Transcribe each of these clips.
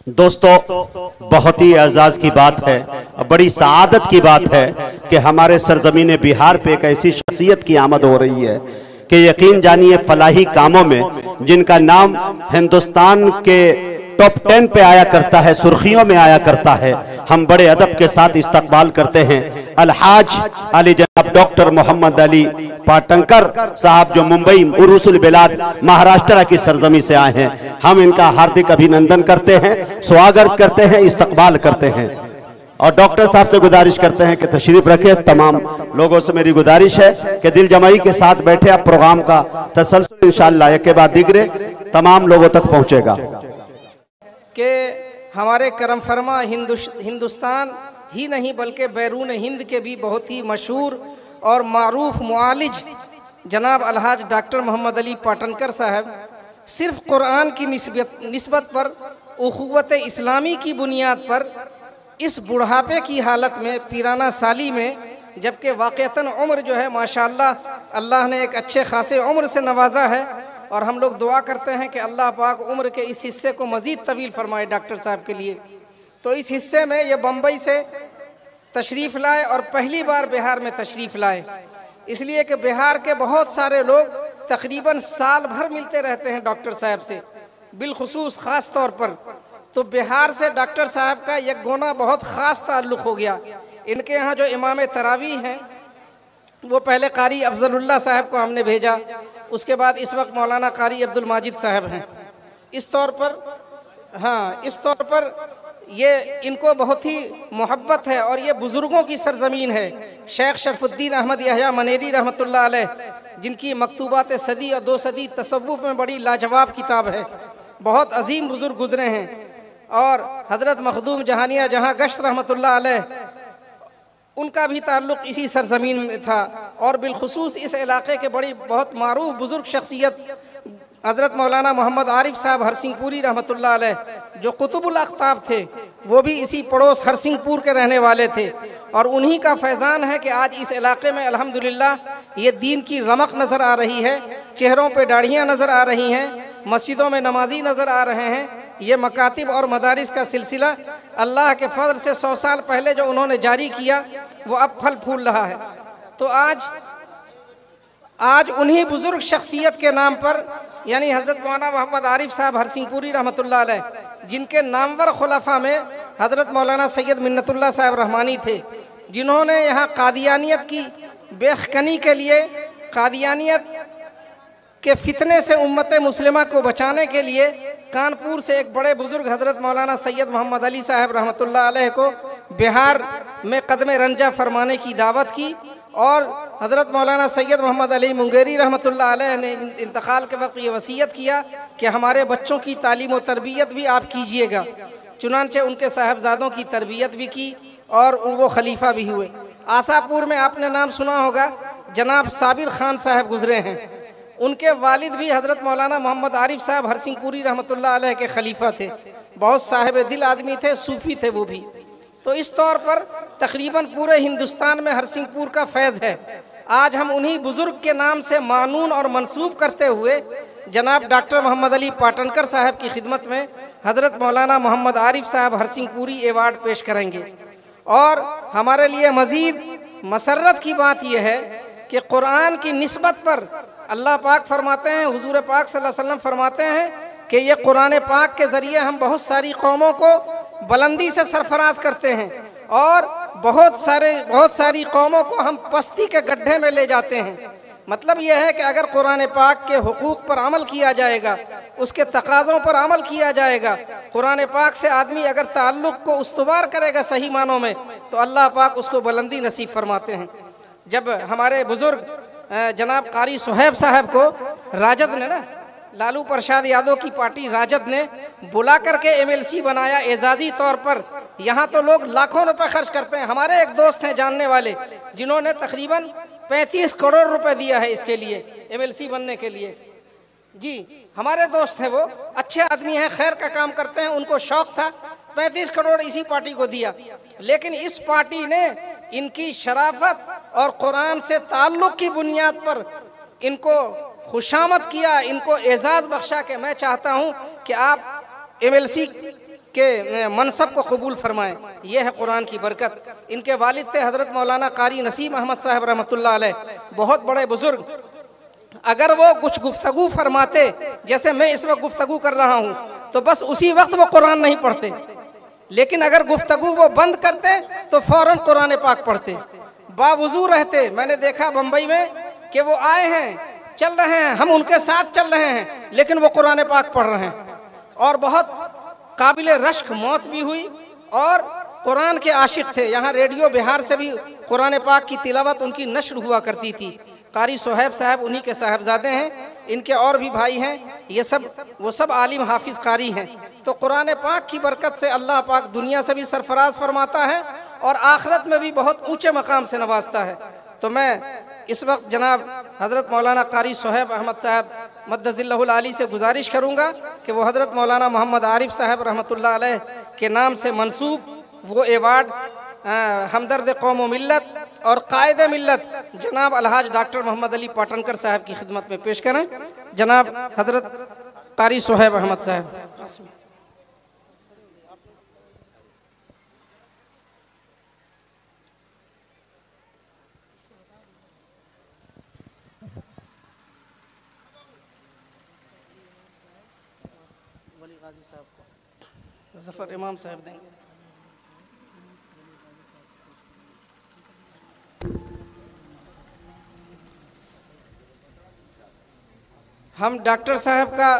दोस्तों, बहुत ही एजाज की बात है, बड़ी सआदत की बात है कि हमारे सरजमीन बिहार पे एक ऐसी शख्सियत की आमद हो रही है कि यकीन जानिए फलाही कामों में जिनका नाम हिंदुस्तान के टॉप 10 पे आया करता है, सुर्खियों में आया करता है। हम बड़े अदब के साथ इस्तकबाल करते हैं अलहाज अली जनाब डॉक्टर मोहम्मद अली पाटनकर साहब, जो मुंबई उरूसुल बिलाद महाराष्ट्र की सरजमी से आए हैं। हम इनका हार्दिक अभिनंदन करते हैं, स्वागत करते हैं, इस्तकबाल करते हैं और डॉक्टर साहब से गुजारिश करते हैं कि तशरीफ रखें। तमाम लोगों से मेरी गुजारिश है कि दिल जमाई के साथ बैठे। अब प्रोग्राम का तसलसल इंशाअल्लाह एक के बाद दिगरे तमाम लोगों तक पहुंचेगा कि हमारे करम फरमा हिंदुस्तान ही नहीं बल्कि बैरून हिंद के भी बहुत ही मशहूर और मारूफ मुआलिज जनाब अलहाज डॉक्टर मोहम्मद अली पाटनकर साहब सिर्फ कुरान की निस्बत पर, उखुवत इस्लामी की बुनियाद पर इस बुढ़ापे की हालत में, पीराना साली में, जबकि वाक़तन उम्र जो है माशाअल्लाह अल्लाह ने एक अच्छे खासे उम्र से नवाजा है और हम लोग दुआ करते हैं कि अल्लाह पाक उम्र के इस हिस्से को मज़ीद तवील फरमाए डॉक्टर साहब के लिए। तो इस हिस्से में ये बम्बई से तशरीफ़ लाए और पहली बार बिहार में तशरीफ़ लाए, इसलिए कि बिहार के बहुत सारे लोग तकरीबन साल भर मिलते रहते हैं डॉक्टर साहब से, बिलखुसूस ख़ास तौर पर। तो बिहार से डॉक्टर साहब का एक गोना बहुत ख़ास ताल्लुक़ हो गया। इनके यहाँ जो इमाम तरावी हैं वो पहले कारी अफजलुल्लाह साहब को हमने भेजा, उसके बाद इस वक्त मौलाना कारी अब्दुल माजिद साहब हैं। इस तौर पर ये इनको बहुत ही मोहब्बत है और ये बुज़ुर्गों की सरज़मीन है। शेख शरफुद्दीन अहमद यहया मनेरी रहमतुल्लाह अलैह, जिनकी मकतूबात सदी और 2 सदी तसव्वुफ़ में बड़ी लाजवाब किताब है, बहुत अजीम बुज़ुर्ग गुज़रे हैं। और हज़रत मखदूम जहानिया जहाँ गश्त रहमतुल्लाह अलैह, उनका भी ताल्लुक़ इसी सरज़मीन में था। और बिलखुसूस इस इलाक़े के बड़ी बहुत मारूफ बुज़ुर्ग शख्सियत हज़रत मौलाना मोहम्मद आरिफ साहब हरसिंहपुरी रहमतुल्लाह अलैह, जो कुतुबुल अख्ताब थे, वो भी इसी पड़ोस हरसिंहपुर के रहने वाले थे। और उन्हीं का फैज़ान है कि आज इस इलाक़े में अल्हम्दुलिल्लाह ये दीन की रमक नज़र आ रही है, चेहरों पे दाढ़ियाँ नज़र आ रही हैं, मस्जिदों में नमाजी नज़र आ रहे हैं। ये मकातिब और मदारिस का सिलसिला अल्लाह के फज़ल से 100 साल पहले जो उन्होंने जारी किया वो अब फल फूल रहा है। तो आज उन्हीं बुज़ुर्ग शख्सियत के नाम पर, यानी हज़रत मौलाना मोहम्मद आरिफ साहब हरसिंहपुरी रहमतुल्लाह अलैह, जिनके नामवर खुलफा में हज़रत मौलाना सैयद मिन्नतुल्लाह साहब रहमानी थे, जिन्होंने यहाँ कादियानियत की बेखकनी के लिए, कादियानियत के फितने से उम्मत मुस्लिमा को बचाने के लिए कानपुर से एक बड़े बुज़ुर्ग हज़रत मौलाना सैयद मोहम्मद अली साहब रहमतुल्लाह अलैह को बिहार में कदम रंजा फरमाने की दावत की। और हज़रत मौलाना सैयद मोहम्मद अली मुंगेरी रहमतुल्लाह अलैह ने इंतकाल के वक्त ये वसीयत किया कि हमारे बच्चों की तालीम व तरबियत भी आप कीजिएगा। चुनांचे उनके साहबजादों की तरबियत भी की और वो खलीफा भी हुए। आसापुर में आपने नाम सुना होगा, जनाब साबिर खान साहब गुजरे हैं, उनके वालिद भी हज़रत मौलाना मोहम्मद आरिफ साहब हरसिंहपुरी रहमतुल्लाह अलैह के खलीफा थे, बहुत साहिब दिल आदमी थे, सूफ़ी थे वो भी। तो इस तौर पर तकरीबन पूरे हिंदुस्तान में हरसिंहपुर का फैज़ है। आज हम उन्हीं बुज़ुर्ग के नाम से मानून और मंसूब करते हुए जनाब डॉक्टर मोहम्मद अली पाटनकर साहब की खिदमत में हज़रत मौलाना मोहम्मद आरिफ साहब हरसिंहपुरी अवार्ड पेश करेंगे। और हमारे लिए मज़ीद मसर्रत की बात यह है कि कुरान की निस्बत पर अल्लाह पाक फरमाते हैं, हुजूर पाक सल्लल्लाहु अलैहि वसल्लम फरमाते हैं कि ये कुरान पाक के ज़रिए हम बहुत सारी कौमों को बुलंदी से सरफराज करते हैं और बहुत सारी कौमों को हम पस्ती के गड्ढे में ले जाते हैं। मतलब यह है कि अगर कुरान पाक के हुकूक पर अमल किया जाएगा, उसके तकाज़ों पर अमल किया जाएगा, कुरान पाक से आदमी अगर ताल्लुक़ को उस्तवार करेगा सही मानों में, तो अल्लाह पाक उसको बुलंदी नसीब फरमाते हैं। जब हमारे बुज़ुर्ग जनाब कारी सुहैब साहब को राजद ने ना, लालू प्रसाद यादव की पार्टी राजद ने बुला करके MLC बनाया एजाजी तौर पर, यहाँ तो लोग लाखों रुपए खर्च करते हैं। हमारे एक दोस्त हैं जानने वाले, जिन्होंने तकरीबन 35 करोड़ रुपए दिया है इसके लिए, MLC बनने के लिए। जी हमारे दोस्त हैं, वो अच्छे आदमी हैं, खैर का काम करते हैं, उनको शौक था, 35 करोड़ इसी पार्टी को दिया। लेकिन इस पार्टी ने इनकी शराफत और कुरान से ताल्लुक़ की बुनियाद पर इनको खुशामद किया, इनको एजाज़ बख्शा। के मैं चाहता हूँ कि आप MLC के मनसब को कबूल फरमाएं। यह है कुरान की बरकत। इनके वालिद थे हज़रत मौलाना कारी नसीम अहमद साहब रहमतुल्लाह अलैह, बहुत बड़े बुजुर्ग। अगर वो कुछ गुफ्तगू फरमाते, जैसे मैं इस वक्त गुफ्तगू कर रहा हूँ, तो बस उसी वक्त वो कुरान नहीं पढ़ते, लेकिन अगर गुफ्तगू वो बंद करते तो फौरन कुरान पाक पढ़ते, बावुजू रहते। मैंने देखा बम्बई में कि वो आए हैं, चल रहे हैं, हम उनके साथ चल रहे हैं, लेकिन वो कुरान पाक पढ़ रहे हैं। और बहुत काबिल रश्क मौत भी हुई और कुरान के आशिक थे। यहाँ रेडियो बिहार से भी कुरान पाक की तिलावत उनकी नश्र हुआ करती थी। कारी सोहेब साहब उन्हीं के साहबजादे हैं, इनके और भी भाई हैं, ये सब वो सब आलिम हाफिज कारी हैं। तो कुरान पाक की बरकत से अल्लाह पाक दुनिया से भी सरफराज फरमाता है और आखिरत में भी बहुत ऊंचे मकाम से नवाजता है। तो मैं इस वक्त जनाब हज़रत मौलाना कारी सोहेब अहमद साहब मद्दज़िल्लहुल आली से गुजारिश करूँगा कि वो हज़रत मौलाना मोहम्मद आरिफ साहब रहमतुल्लाह अलैह के नाम से मंसूब वो एवार्ड हमदर्द कौम व मिल्लत और कायद मिल्लत जनाब अलहाज डॉक्टर मोहम्मद अली पाटनकर साहब की खिदमत में पेश करें। जनाब हज़रत कारी सोहेब अहमद साहब। ज़फ़र इमाम साहब देंगे। हम डॉक्टर साहब का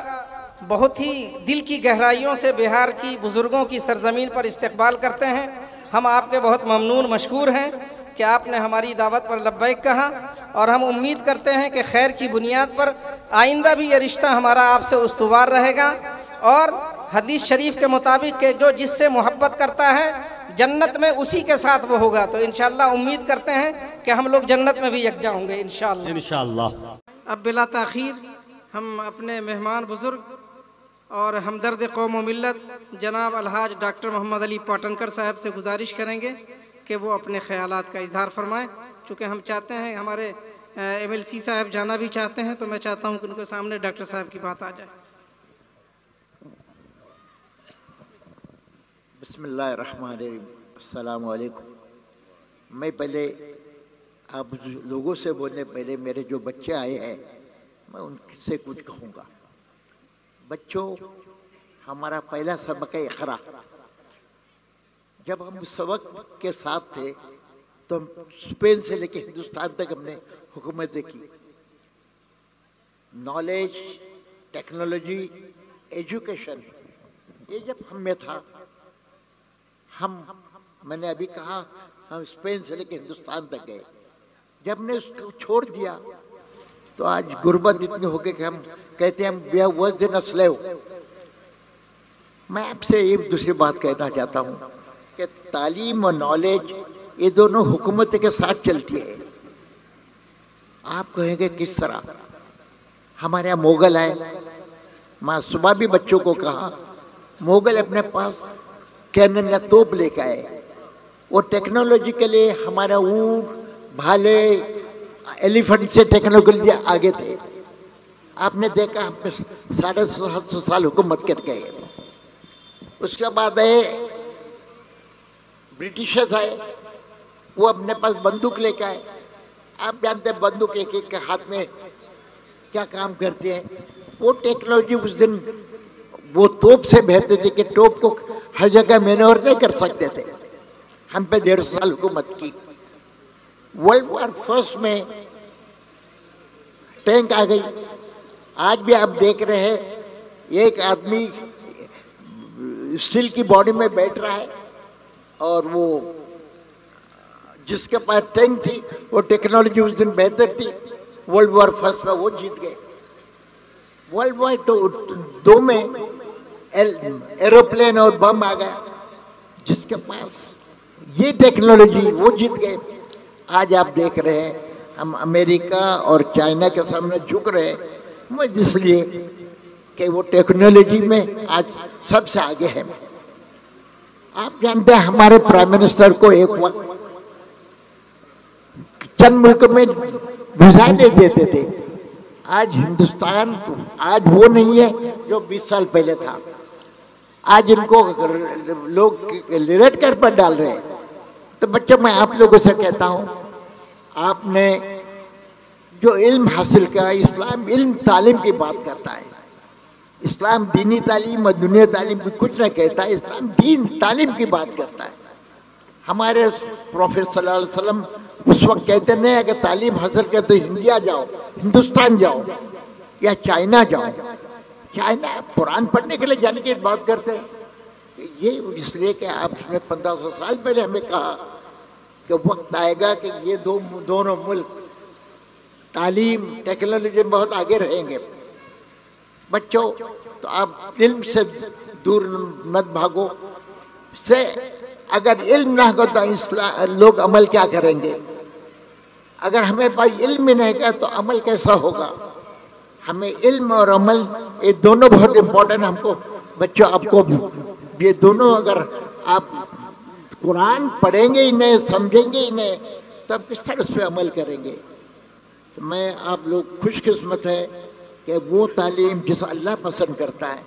बहुत ही दिल की गहराइयों से बिहार की बुज़ुर्गों की सरज़मीन पर इस्तकबाल करते हैं। हम आपके बहुत ममनून मशकूर हैं कि आपने हमारी दावत पर लब्बैक कहा और हम उम्मीद करते हैं कि खैर की बुनियाद पर आइंदा भी ये रिश्ता हमारा आपसे उस्तवार रहेगा और हदीस शरीफ के मुताबिक के जो जिससे मोहब्बत करता है जन्नत में उसी के साथ वो होगा। तो इंशाअल्लाह उम्मीद करते हैं कि हम लोग जन्नत में भी यकजा होंगे इंशाअल्लाह। अब बिला ताख़ीर हम अपने मेहमान बुज़ुर्ग और हमदर्द कौम व मिल्लत जनाब अलहाज डॉक्टर मोहम्मद अली पाटनकर साहब से गुजारिश करेंगे कि वो अपने ख़यालात का इजहार फरमाएँ। चूँकि हम चाहते हैं, हमारे MLC साहब जाना भी चाहते हैं, तो मैं चाहता हूँ कि उनके सामने डॉक्टर साहब की बात आ जाए। बिस्मिल्लाहिर्रहमानिर्रहीम। अस्सलाम वालेकुम। मैं पहले आप लोगों से बोलने पहले मेरे जो बच्चे आए हैं मैं उनसे कुछ कहूँगा। बच्चों, हमारा पहला सबक है इक़रा। जब हम सबक के साथ थे तो हम स्पेन से लेकर हिंदुस्तान तक हमने हुकूमतें की। नॉलेज, टेक्नोलॉजी, एजुकेशन, ये जब हम में था, मैंने अभी कहा हम स्पेन से लेकर हिंदुस्तान तक गए। जब हमने उसको छोड़ दिया तो आज गुर्बत इतनी हो गई कि हम कहते हैं हम we are worse than a slave. मैं आपसे ये दूसरी बात कहना चाहता हूँ कि तालीम और नॉलेज ये दोनों हुकूमत के साथ चलती है। आप कहेंगे किस तरह? हमारे यहाँ मुगल आए, मैं सुबह भी बच्चों को कहा, मुगल अपने पास कैनन या तोप लेकर आए। वो टेक्नोलॉजी के लिए हमारा ऊँट, भाले, एलिफेंट से टेक्नोलॉजी आगे थे। आपने देखा हम पे 750 साल हुकूमत कर गए। उसके बाद आए ब्रिटिशर्स आए, वो अपने पास बंदूक लेकर आए। आप जानते हैं बंदूक एक एक के हाथ में क्या काम करते हैं। वो टेक्नोलॉजी उस दिन वो तोप से बेहतर थी कि तोप को हर जगह मैन्योर नहीं कर सकते थे। हम पे 150 साल हुकूमत की। वर्ल्ड वॉर फर्स्ट में टैंक आ गई। आज भी आप देख रहे हैं एक आदमी स्टील की बॉडी में बैठ रहा है और वो जिसके पास टैंक थी वो टेक्नोलॉजी उस दिन बेहतर थी। वर्ल्ड वॉर फर्स्ट में वो जीत गए। वर्ल्ड वॉर 2 में एरोप्लेन और बम आ गया। जिसके पास ये टेक्नोलॉजी वो जीत गए। आज आप देख रहे हैं हम अमेरिका और चाइना के सामने झुक रहे हैं, वो इसलिए कि वो टेक्नोलॉजी में आज सबसे आगे है। आप जानते हैं हमारे प्राइम मिनिस्टर को एक वक्त चंद मुल्क में वीजा नहीं देते थे। आज हिंदुस्तान आज वो नहीं है जो 20 साल पहले था। आज इनको लोग लिरेट कर पर डाल रहे हैं। तो बच्चों, मैं आप लोगों से कहता हूँ, आपने जो इल्म हासिल किया, इस्लाम इल्म तालीम की बात करता है। इस्लाम दीनी तालीम और दुनिया तालीम भी कुछ ना कहता है, इस्लाम दीन तालीम की बात करता है। हमारे प्रॉफेट सल्लल्लाहु अलैहि वसल्लम उस वक्त कहते नहीं अगर तालीम हासिल कर तो इंडिया जाओ, हिंदुस्तान जाओ या चाइना जाओ। चाइना कुरान पढ़ने के लिए जाने की बात करते हैं। ये इसलिए कि आपने 1500 साल पहले हमें कहा कि वक्त आएगा कि ये दोनों मुल्क तालीम टेक्नोलॉजी में बहुत आगे रहेंगे। बच्चों, तो आप इल्म से दूर मत भागो। से अगर इल्म ना हो तो लोग अमल क्या करेंगे? अगर हमें भाई इल्म ही नहीं का तो अमल कैसा होगा? हमें इल्म और अमल ये दोनों बहुत इम्पोर्टेंट हमको। बच्चों, आपको ये दोनों अगर आप कुरान पढ़ेंगे ही नहीं, समझेंगे ही नहीं, तब किस तरह उस पर अमल करेंगे? तो मैं आप लोग खुशकिस्मत है कि वो तालीम जिस अल्लाह पसंद करता है,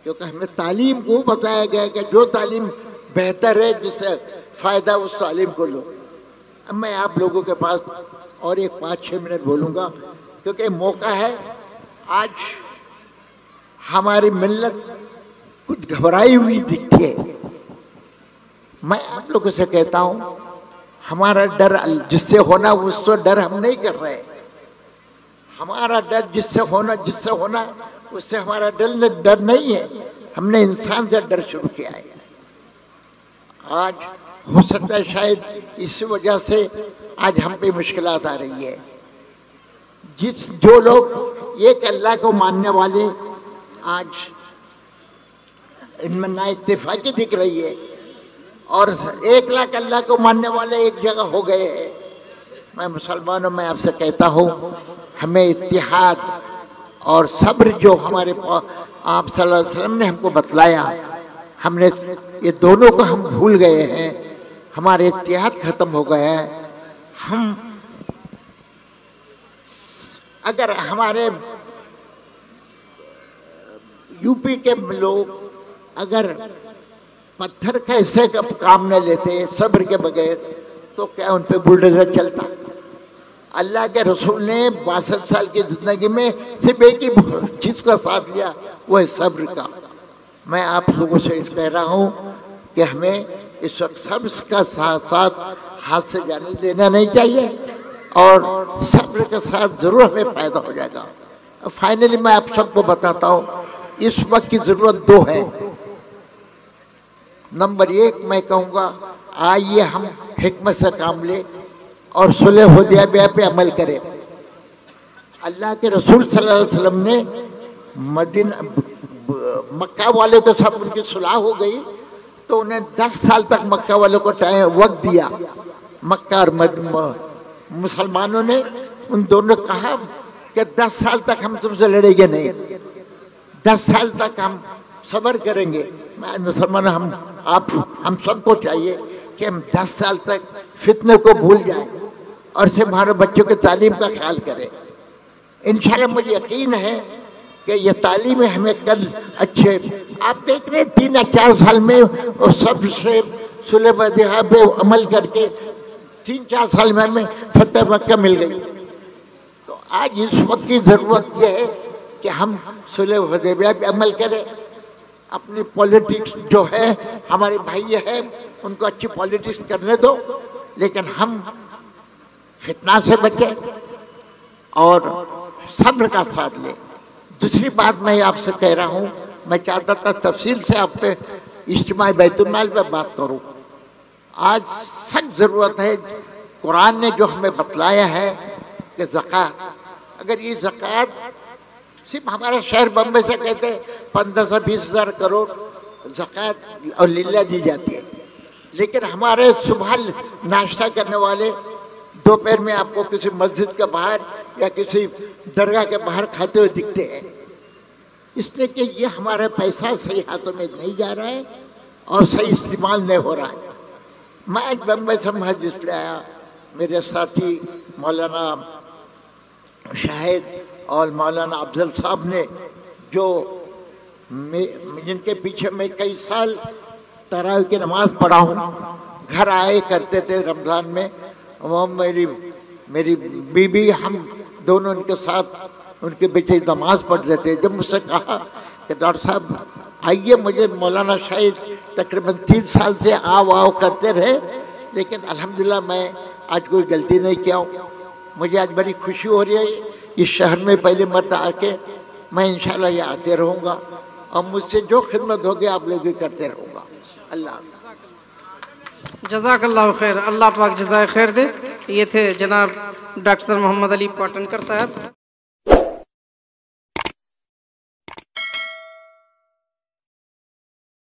क्योंकि हमें तालीम को बताया गया है कि जो तालीम बेहतर है, जिससे फ़ायदा उस तालीम को लो। अब मैं आप लोगों के पास और एक 5-6 मिनट बोलूँगा, क्योंकि मौका है। आज हमारी मिल्लत कुछ घबराई हुई दिखती है। मैं आप लोगों से कहता हूँ, हमारा डर जिससे होना उससे डर हम नहीं कर रहे। हमारा डर जिससे होना उससे हमारा डर नहीं है। हमने इंसान से डर शुरू किया है। आज हो सकता है शायद इसी वजह से आज हम पे मुश्किलात आ रही है। जो लोग एक अल्लाह को मानने वाले आज इनमें ना इत्तेफाकी दिख रही है, और 1 लाख अल्लाह को मानने वाले एक जगह हो गए हैं। मैं मुसलमानों में आपसे कहता हूँ, हमें इत्तिहाद और सब्र जो हमारे आप सल्लल्लाहु अलैहि वसल्लम ने हमको बतलाया, हमने ये दोनों को हम भूल गए हैं। हमारे इत्तिहाद खत्म हो गया है। हम अगर हमारे यूपी के लोग अगर पत्थर कैसे का काम न लेते सब्र के बगैर, तो क्या उन पे बुलडोजर चलता? अल्लाह के रसूल ने 62 साल की जिंदगी में सिर्फ एक ही चीज का साथ लिया, वो है सब्र का। मैं आप लोगों से इस कह रहा हूँ कि हमें इस वक्त सब्र का साथ साथ हाथ से जाने देना नहीं चाहिए, और सब्र के साथ जरूर हमें फायदा हो जाएगा। फाइनली मैं आप सबको बताता हूँ, इस वक्त की जरूरत 2 है। नंबर 1 मैं कहूँगा, आइए हम हिकमत से काम ले और सुलह हुदैबिया पे अमल करें। अल्लाह के रसूल सल्लल्लाहु अलैहि वसल्लम ने मक्का वाले के साथ उनकी सुलह हो गई, तो उन्हें 10 साल तक मक्का वालों को वक्त दिया। मक्का और मुसलमानों ने उन दोनों कहा कि 10 साल तक हम तुमसे लड़ेंगे नहीं, 10 साल तक हम सब्र करेंगे। मैं मुसलमान हम सबको चाहिए कि हम 10 साल तक फितने को भूल जाएं और सिर्फ हमारे बच्चों के तालीम का ख्याल करें। इंशाल्लाह मुझे यकीन है कि ये तालीम हमें कल अच्छे, आप देख रहे 3 या 4 साल में और सबसे सुलह हुदैबिया पे अमल करके 3-4 साल में हमें फतेह मक्का मिल गई। तो आज इस वक्त की ज़रूरत यह है कि हम सुलह हुदैबिया पे अमल करें। अपनी पॉलिटिक्स जो है, हमारे भाई है, उनको अच्छी पॉलिटिक्स करने दो, लेकिन हम फितना से बचें और सब्र का साथ लें। दूसरी बात मैं आपसे कह रहा हूँ, मैं चाहता था तफसील से आप पे इज्तिमाई बैतुल माल पे बात करूँ। आज सख्त ज़रूरत है, कुरान ने जो हमें बतलाया है कि ज़कात, अगर ये ज़कात सिर्फ हमारे शहर बम्बई से कहते 15 से 20 हज़ार करोड़ ज़कात और लिल्ला दी जाती है, लेकिन हमारे सुबह नाश्ता करने वाले दोपहर में आपको किसी मस्जिद के बाहर या किसी दरगाह के बाहर खाते हुए दिखते हैं। इसलिए कि ये हमारा पैसा सही हाथों में नहीं जा रहा है और सही इस्तेमाल नहीं हो रहा है। मैं आज बम्बई से महज इसलिए आया, मेरे साथी मौलाना शाहिद और मौलाना अफजल साहब ने जो जिनके पीछे मैं कई साल तरावी की नमाज पढ़ा हूँ, घर आए करते थे रमज़ान में। वो मेरी बीबी, हम दोनों उनके साथ उनके पीछे नमाज पढ़ते थे। जब मुझसे कहा कि डॉक्टर साहब आइए, मुझे मौलाना शायद तकरीबन 3 साल से आओ करते रहे, लेकिन अल्हम्दुलिल्लाह मैं आज कोई गलती नहीं किया हूँ। मुझे आज बड़ी खुशी हो रही है इस शहर में पहले मरतबा आके। मैं इंशाल्लाह ये आते रहूँगा और मुझसे जो खिदमत होगी आप लोग भी करते रहूँगा। अल्लाह जज़ाकल्लाहु खैर, अल्लाह पाक जज़ाए खैर दे। ये थे जनाब डॉक्टर मोहम्मद अली पाटनकर साहब।